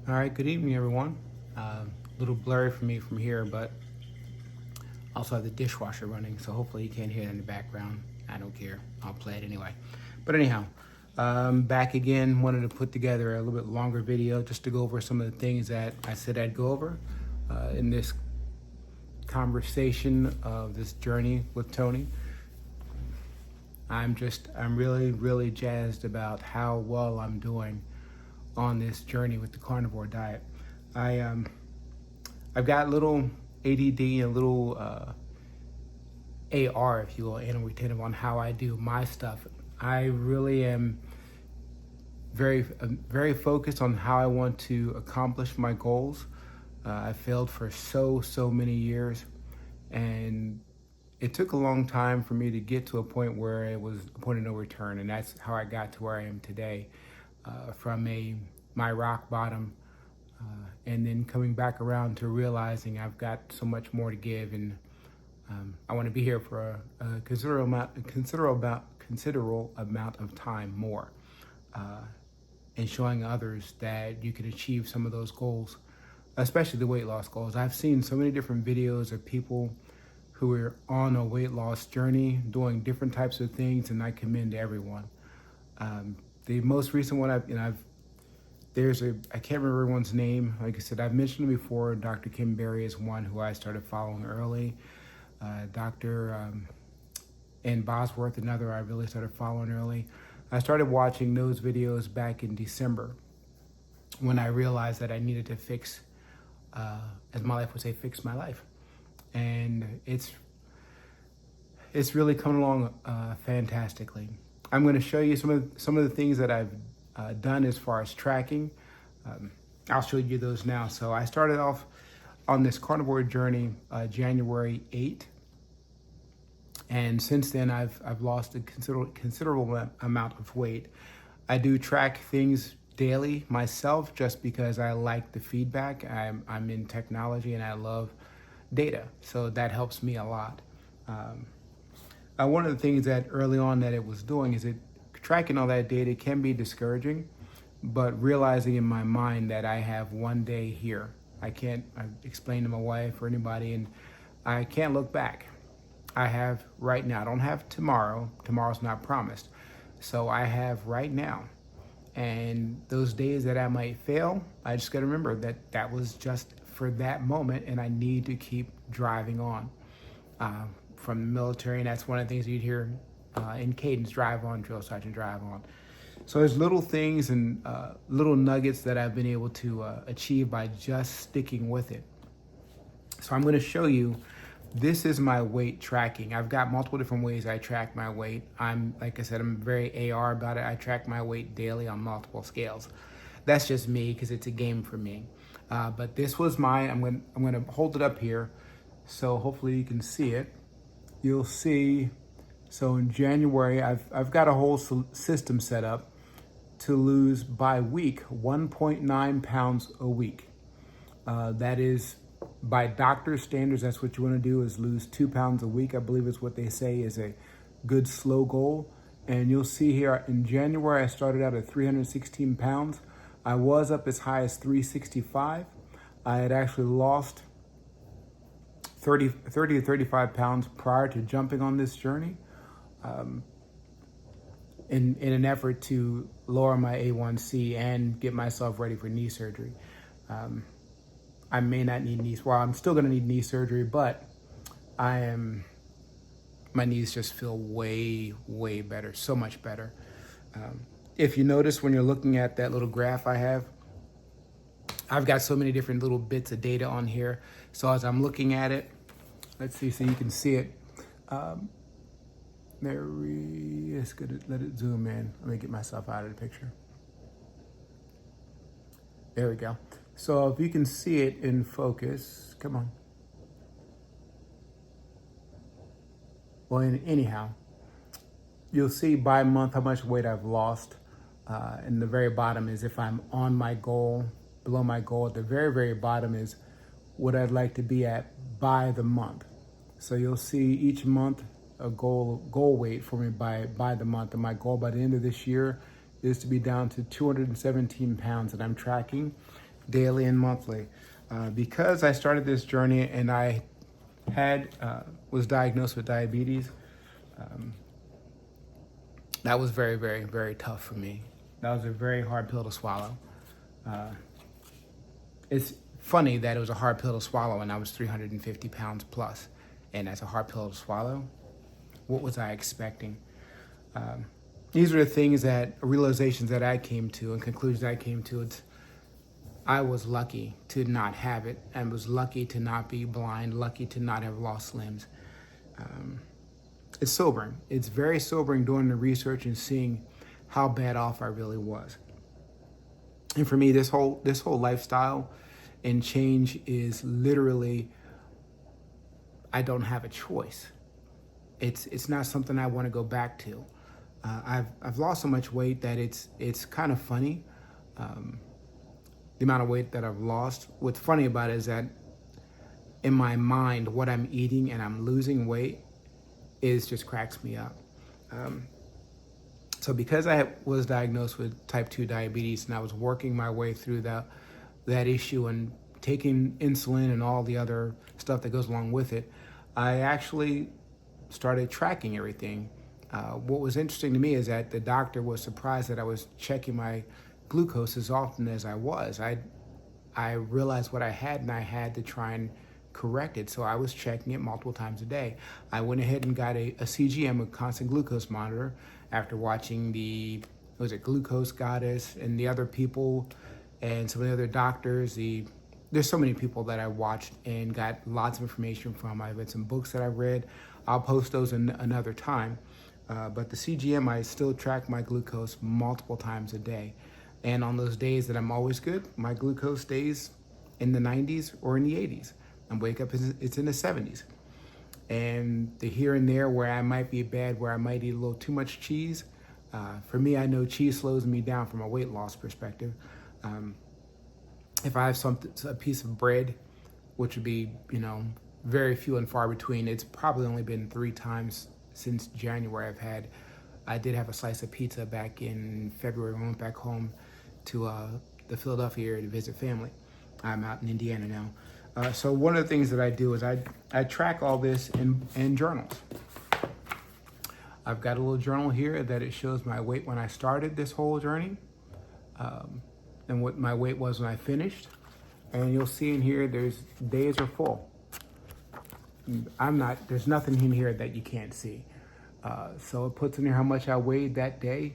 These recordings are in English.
All right, good evening, everyone. A little blurry for me from here, but also have the dishwasher running, so hopefully you can't hear it in the background. I don't care. I'll play it anyway. But anyhow, back again. Wanted to put together a little bit longer video just to go over some of the things that I said I'd go over in this conversation of this journey with Tony. I'm really jazzed about how well I'm doing on this journey with the carnivore diet. I've got a little ADD and a little AR, if you will, animal retentive, on how I do my stuff. I really am very focused on how I want to accomplish my goals. I failed for so many years, and it took a long time for me to get to a point where it was a point of no return, and that's how I got to where I am today, from my rock bottom, and then coming back around to realizing I've got so much more to give, and I want to be here for a considerable amount of time more, and showing others that you can achieve some of those goals, especially the weight loss goals. I've seen so many different videos of people who are on a weight loss journey doing different types of things, and I commend everyone. The most recent one I can't remember everyone's name. Like I said, I've mentioned before, Dr. Kim Berry is one who I started following early. Dr. Ann Bosworth, another I really started following early. I started watching those videos back in December when I realized that I needed to fix, as my life would say, fix my life. And it's really coming along fantastically. I'm going to show you some of the things that I've done as far as tracking. I'll show you those now. So I started off on this carnivore journey January 8th, and since then I've lost a considerable amount of weight. I do track things daily myself just because I like the feedback. I'm in technology and I love data, so that helps me a lot. One of the things that early on that it was doing is tracking all that data can be discouraging, but realizing in my mind that I have one day here. I explained to my wife or anybody, and I can't look back. I have right now. I don't have tomorrow. Tomorrow's not promised. So I have right now. And those days that I might fail, I just got to remember that that was just for that moment, and I need to keep driving on. From the military, and that's one of the things you'd hear in cadence: drive on, drill sergeant, drive on. So there's little things and little nuggets that I've been able to achieve by just sticking with it. So I'm going to show you, this is my weight tracking. I've got multiple different ways I track my weight. Like I said, I'm very AR about it. I track my weight daily on multiple scales. That's just me because it's a game for me. But this was I'm going to hold it up here, so hopefully you can see it. You'll see, so in January, I've got a whole system set up to lose by week 1.9 pounds a week. That is, by doctor's standards, that's what you want to do, is lose 2 pounds a week. I believe is what they say is a good slow goal. And you'll see here in January, I started out at 316 pounds. I was up as high as 365. I had actually lost 30 to 35 pounds prior to jumping on this journey, in an effort to lower my A1C and get myself ready for knee surgery. I may not need I'm still going to need knee surgery, but my knees just feel way better, so much better. If you notice when you're looking at that little graph I've got so many different little bits of data on here. So as I'm looking at it, let's see, so you can see it. It's good. Let it zoom in. Let me get myself out of the picture. There we go. So if you can see it in focus, come on. Well, anyhow, you'll see by month how much weight I've lost. And the very bottom is if I'm on my goal, below my goal. At the very bottom is what I'd like to be at by the month. So you'll see each month a goal weight for me by the month. And my goal by the end of this year is to be down to 217 pounds that I'm tracking daily and monthly. Because I started this journey and I was diagnosed with diabetes, that was very, very, very tough for me. That was a very hard pill to swallow. It's funny that it was a hard pill to swallow and I was 350 pounds plus. And that's a hard pill to swallow. What was I expecting? These are the things realizations that I came to and conclusions I came to. I was lucky to not have it and was lucky to not be blind, lucky to not have lost limbs. It's sobering. It's very sobering doing the research and seeing how bad off I really was. And for me, this whole lifestyle and change is literally, I don't have a choice. It's not something I want to go back to. I've lost so much weight that it's kind of funny. The amount of weight that I've lost. What's funny about it is that in my mind, what I'm eating and I'm losing weight just cracks me up. So because I was diagnosed with type 2 diabetes and I was working my way through that issue and taking insulin and all the other stuff that goes along with it, I actually started tracking everything. What was interesting to me is that the doctor was surprised that I was checking my glucose as often as I was. I realized what I had and I had to try and correct it. So I was checking it multiple times a day. I went ahead and got a CGM, a constant glucose monitor, after watching Glucose Goddess and the other people and some of the other doctors. There's so many people that I watched and got lots of information from. I've read some books that I read. I'll post those another time. But the CGM, I still track my glucose multiple times a day. And on those days that I'm always good, my glucose stays in the 90s or in the 80s. And wake up, it's in the 70s. And the here and there where I might be bad, where I might eat a little too much cheese, for me, I know cheese slows me down from a weight loss perspective. If I have a piece of bread, which would be, very few and far between, it's probably only been 3 times since January I did have a slice of pizza back in February when I went back home to the Philadelphia area to visit family. I'm out in Indiana now. So one of the things that I do is I track all this in journals. I've got a little journal here that it shows my weight when I started this whole journey, and what my weight was when I finished. And you'll see in here, there's days are full. There's nothing in here that you can't see. So it puts in here how much I weighed that day.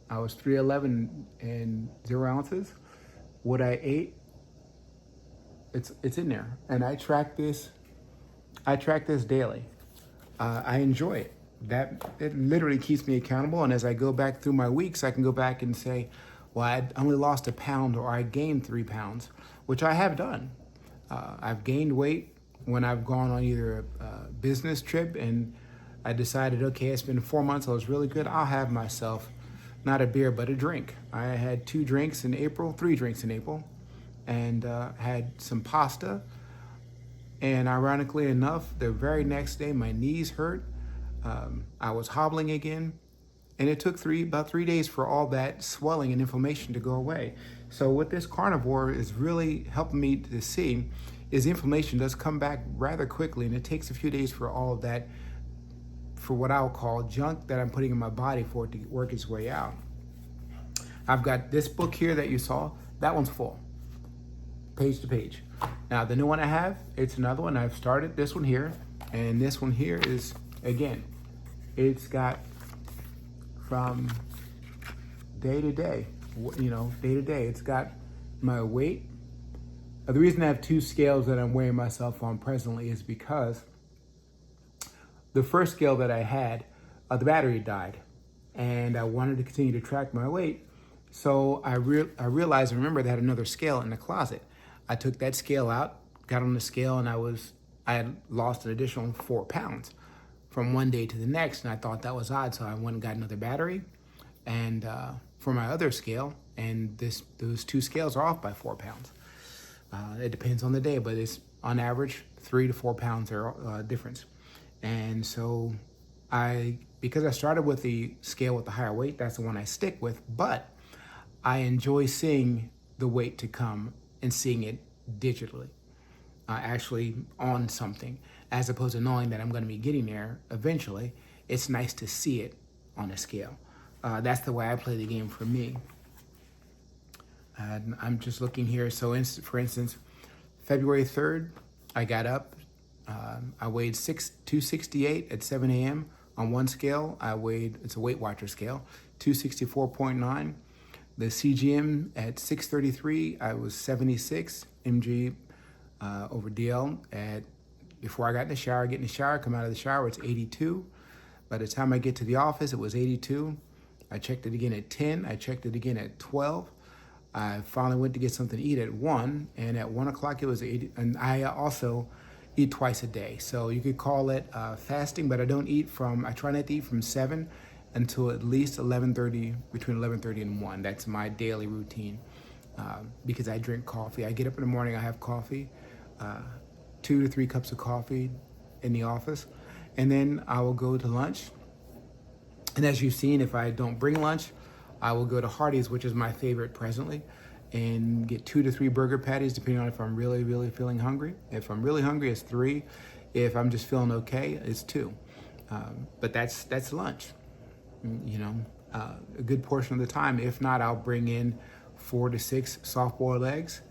I was 311 and 0 ounces. What I ate, it's in there. And I track this daily. I enjoy it. It literally keeps me accountable. And as I go back through my weeks, I can go back and say, well, I only lost 1 pound or I gained 3 pounds, which I have done. I've gained weight when I've gone on either a business trip and I decided, okay, it's been 4 months, I was really good. I'll have myself, not a beer, but a drink. I had 3 drinks in April, and had some pasta. And ironically enough, the very next day, my knees hurt. I was hobbling again. And it took about 3 days for all that swelling and inflammation to go away. So what this carnivore is really helping me to see is inflammation does come back rather quickly, and it takes a few days for all of that, for what I'll call junk that I'm putting in my body for it to work its way out. I've got this book here that you saw. That one's full, page to page. Now the new one I have, it's another one. I've started this one here, and this one here is, again, it's got from day to day, it's got my weight. The reason I have 2 scales that I'm weighing myself on presently is because the first scale that I had, the battery died, and I wanted to continue to track my weight. So I realized, remember, they had another scale in the closet. I took that scale out, got on the scale, and I had lost an additional 4 pounds from one day to the next, and I thought that was odd. So I went and got another battery, and for my other scale, and those 2 scales are off by 4 pounds. It depends on the day, but it's on average 3 to 4 pounds difference. And so because I started with the scale with the higher weight, that's the one I stick with, but I enjoy seeing the weight to come and seeing it digitally, actually on something, as opposed to knowing that I'm going to be getting there eventually. It's nice to see it on a scale. That's the way I play the game for me. I'm just looking here. So, for instance, February 3rd, I got up. I weighed 268 at 7 a.m. On one scale. It's a Weight Watcher scale, 264.9. The CGM at 633, I was 76 mg over DL. Before I got in the shower, come out of the shower, it's 82. By the time I get to the office, it was 82. I checked it again at 10. I checked it again at 12. I finally went to get something to eat at 1, and at 1 o'clock it was 80. And I also eat twice a day, so you could call it fasting, but I try not to eat from 7 until at least 11:30, between 11:30 and 1. That's my daily routine, because I drink coffee. I get up in the morning, I have coffee, 2 to 3 cups of coffee in the office, and then I will go to lunch. And as you've seen, if I don't bring lunch, I will go to Hardee's, which is my favorite presently, and get 2 to 3 burger patties, depending on if I'm really, really feeling hungry. If I'm really hungry, it's 3. If I'm just feeling okay, it's 2. But that's lunch, a good portion of the time. If not, I'll bring in 4 to 6 soft-boiled eggs,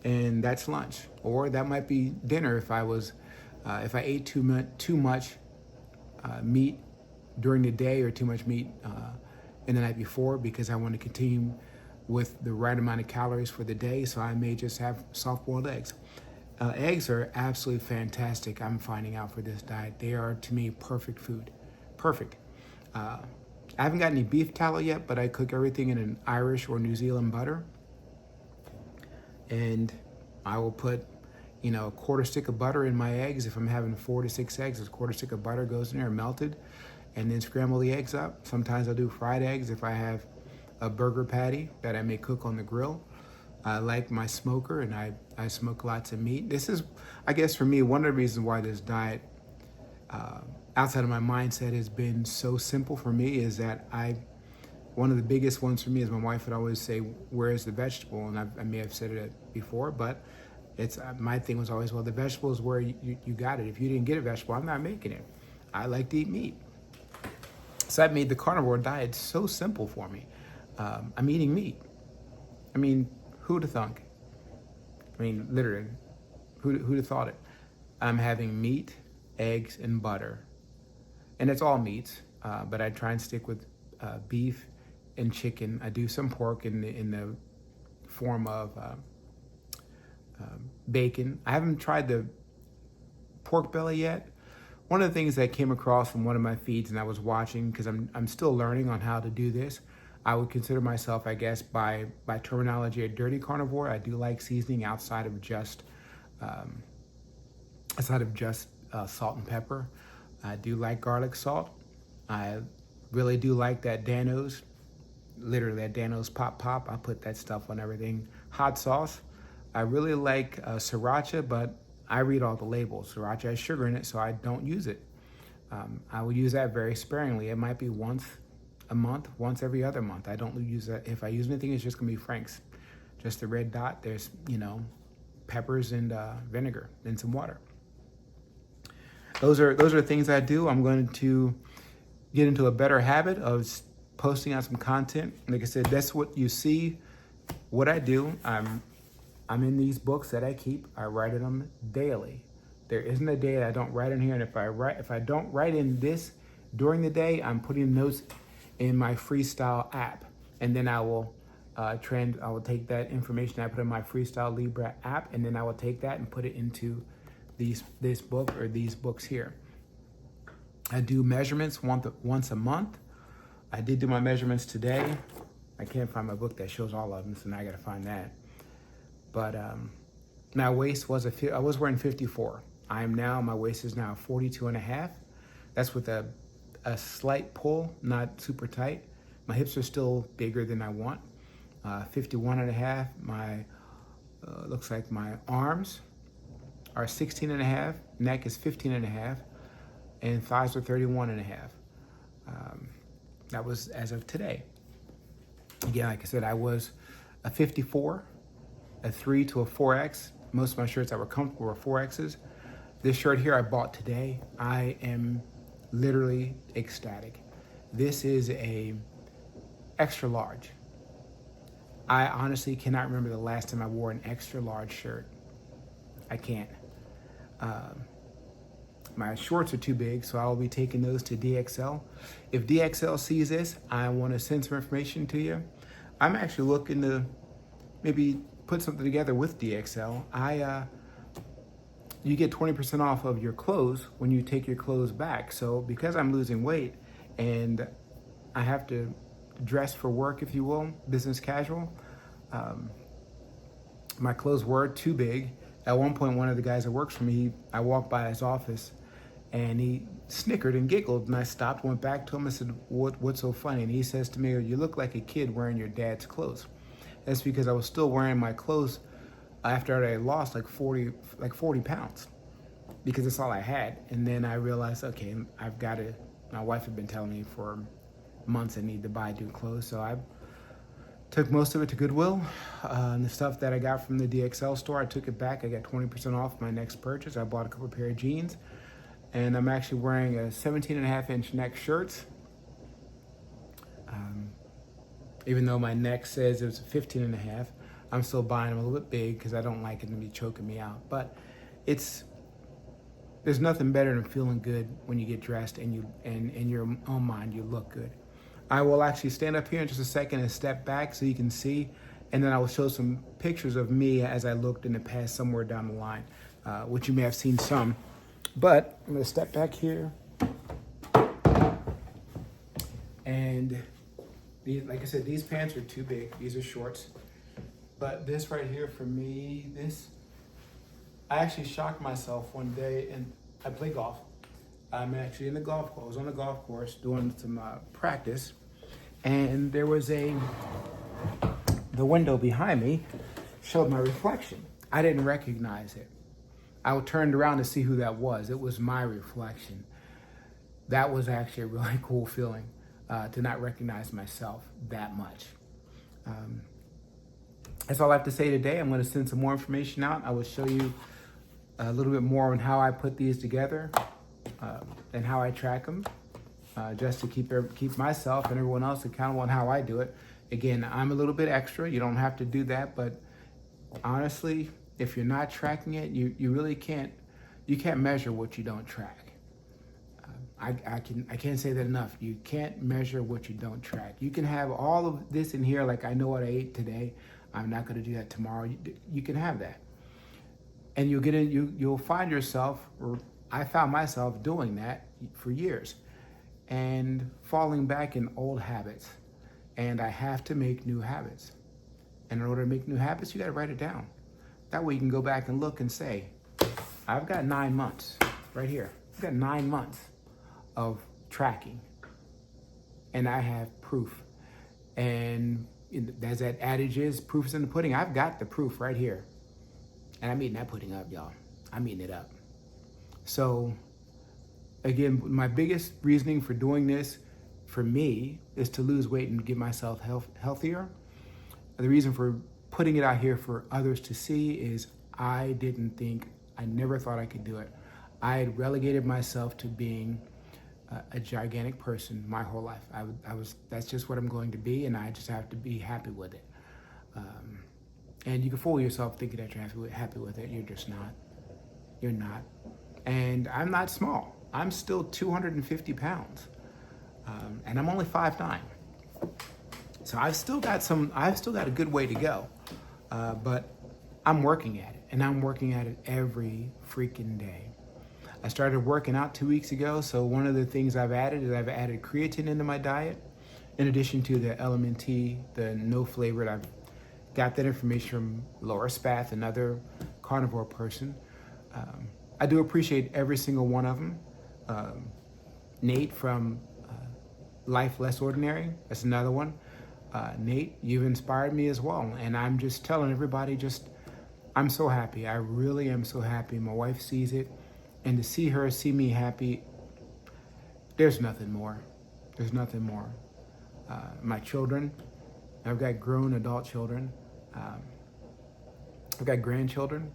and that's lunch. Or that might be dinner if I ate too much meat during the day, or too much meat in the night before, because I want to continue with the right amount of calories for the day, so I may just have soft-boiled eggs. Eggs are absolutely fantastic, I'm finding out, for this diet. They are, to me, perfect food. Perfect. I haven't got any beef tallow yet, but I cook everything in an Irish or New Zealand butter. And I will put, a quarter stick of butter in my eggs. If I'm having 4 to 6 eggs, a quarter stick of butter goes in there, melted, and then scramble the eggs up. Sometimes I'll do fried eggs if I have a burger patty that I may cook on the grill. I like my smoker, and I smoke lots of meat. This is, I guess, for me, one of the reasons why this diet, outside of my mindset, has been so simple for me, is that one of the biggest ones for me is my wife would always say, "Where's the vegetable?" And I may have said it before, but my thing was always, well, the vegetable is where you got it. If you didn't get a vegetable, I'm not making it. I like to eat meat. So that made the carnivore diet so simple for me. I'm eating meat. I mean, who'd have thunk? I mean, literally, who'd have thought it? I'm having meat, eggs, and butter. And it's all meats, but I try and stick with beef and chicken. I do some pork in the form of bacon. I haven't tried the pork belly yet. One of the things that came across from one of my feeds, and I was watching, because I'm still learning on how to do this, I would consider myself, I guess, by terminology, a dirty carnivore. I do like seasoning outside of just salt and pepper. I do like garlic salt. I really do like that Dano's, literally that Dano's Pop. I put that stuff on everything. Hot sauce. I really like sriracha, but I read all the labels. Sriracha has sugar in it, so I don't use it. I will use that very sparingly. It might be once a month, once every other month. I don't use that. If I use anything, it's just gonna be Frank's. Just the red dot. There's, peppers and vinegar and some water. Those are things I do. I'm going to get into a better habit of posting out some content. Like I said, that's what you see, what I do. I'm in these books that I keep. I write in them daily. There isn't a day that I don't write in here. And if I don't write in this during the day, I'm putting notes in my Freestyle app, and then I will take that information I put in my Freestyle Libre app, and then I will take that and put it into this book or these books here. I do measurements once a month. I did do my measurements today. I can't find my book that shows all of them, so now I got to find that. But my waist I was wearing 54. My waist is now 42 and a half. That's with a slight pull, not super tight. My hips are still bigger than I want. 51 and a half. Looks like my arms are 16 and a half. Neck is 15 and a half. And thighs are 31 and a half. That was as of today. Again, like I said, I was a 54 a 3 to a 4X. Most of my shirts that were comfortable were 4Xs. This shirt here I bought today. I am literally ecstatic. This is a extra large. I honestly cannot remember the last time I wore an extra large shirt. I can't. My shorts are too big, so I'll be taking those to DXL. If DXL sees this, I want to send some information to you. I'm actually looking to maybe put something together with DXL. You get 20% off of your clothes when you take your clothes back. So because I'm losing weight and I have to dress for work, if you will, business casual, my clothes were too big. At one point, one of the guys that works for me, I walked by his office and he snickered and giggled, and I stopped, went back to him and said, what's so funny? And he says to me, you look like a kid wearing your dad's clothes. That's because I was still wearing my clothes after I lost like 40 pounds, because that's all I had. And then I realized, okay, I've got to, my wife had been telling me for months I need to buy new clothes, so I took most of it to Goodwill. And the stuff that I got from the DXL store, I took it back. I got 20% off my next purchase. I bought a couple pair of jeans, and I'm actually wearing a 17.5-inch neck shirt. Even though my neck says it was 15.5, I'm still buying them a little bit big because I don't like it to be choking me out. But there's nothing better than feeling good when you get dressed and in your own mind you look good. I will actually stand up here in just a second and step back so you can see, and then I will show some pictures of me as I looked in the past somewhere down the line, which you may have seen some. But I'm gonna step back here, and like I said, these pants are too big. These are shorts. But this right here for me, I actually shocked myself one day, and I play golf. I'm actually in the golf course. I was on the golf course doing some practice, and there was the window behind me showed my reflection. I didn't recognize it. I turned around to see who that was. It was my reflection. That was actually a really cool feeling, to not recognize myself that much. That's all I have to say today. I'm going to send some more information out. I will show you a little bit more on how I put these together and how I track them, just to keep myself and everyone else accountable on how I do it. Again, I'm a little bit extra. You don't have to do that, but honestly, if you're not tracking it, you really can't measure what you don't track. I can't say that enough. You can't measure what you don't track. You can have all of this in here, like I know what I ate today. I'm not going to do that tomorrow. You can have that, and you'll find yourself, or I found myself doing that for years, and falling back in old habits. And I have to make new habits. And in order to make new habits, you got to write it down. That way you can go back and look and say, I've got 9 months right here. I've got 9 months of tracking, and I have proof. And as that adage is, proof is in the pudding. I've got the proof right here, and I'm eating that pudding up, y'all. I'm eating it up. So again, my biggest reasoning for doing this for me is to lose weight and get myself healthier. The reason for putting it out here for others to see is I never thought I could do it. I had relegated myself to being a gigantic person my whole life. That's just what I'm going to be, and I just have to be happy with it. And you can fool yourself thinking that you're happy with it. You're just not. You're not. And I'm not small. I'm still 250 pounds. And I'm only 5'9". So I've still got a good way to go. But I'm working at it, and I'm working at it every freaking day. I started working out 2 weeks ago, so one of the things I've added creatine into my diet, in addition to the LMNT, the no flavored. I've got that information from Laura Spath, another carnivore person. I do appreciate every single one of them. Nate from Life Less Ordinary, that's another one. Nate, you've inspired me as well, and I'm just telling everybody, I'm so happy. I really am so happy. My wife sees it, and to see her see me happy, there's nothing more. There's nothing more. My children, I've got grown adult children. I've got grandchildren.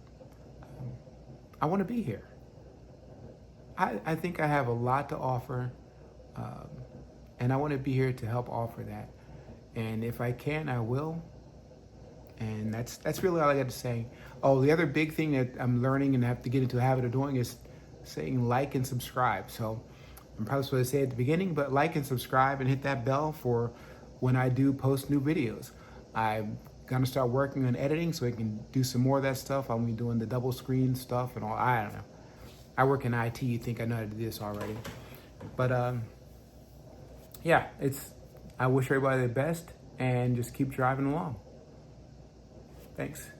I want to be here. I think I have a lot to offer, um, and I want to be here to help offer that. And if I can, I will. And that's really all I got to say. Oh, the other big thing that I'm learning and have to get into a habit of doing is saying like and subscribe. So I'm probably supposed to say it at the beginning, but like and subscribe and hit that bell for when I do post new videos. I'm gonna start working on editing so I can do some more of that stuff. I'm gonna be doing the double screen stuff and all. I don't know. I work in IT. You think I know how to do this already? But yeah, I wish everybody the best and just keep driving along. Thanks.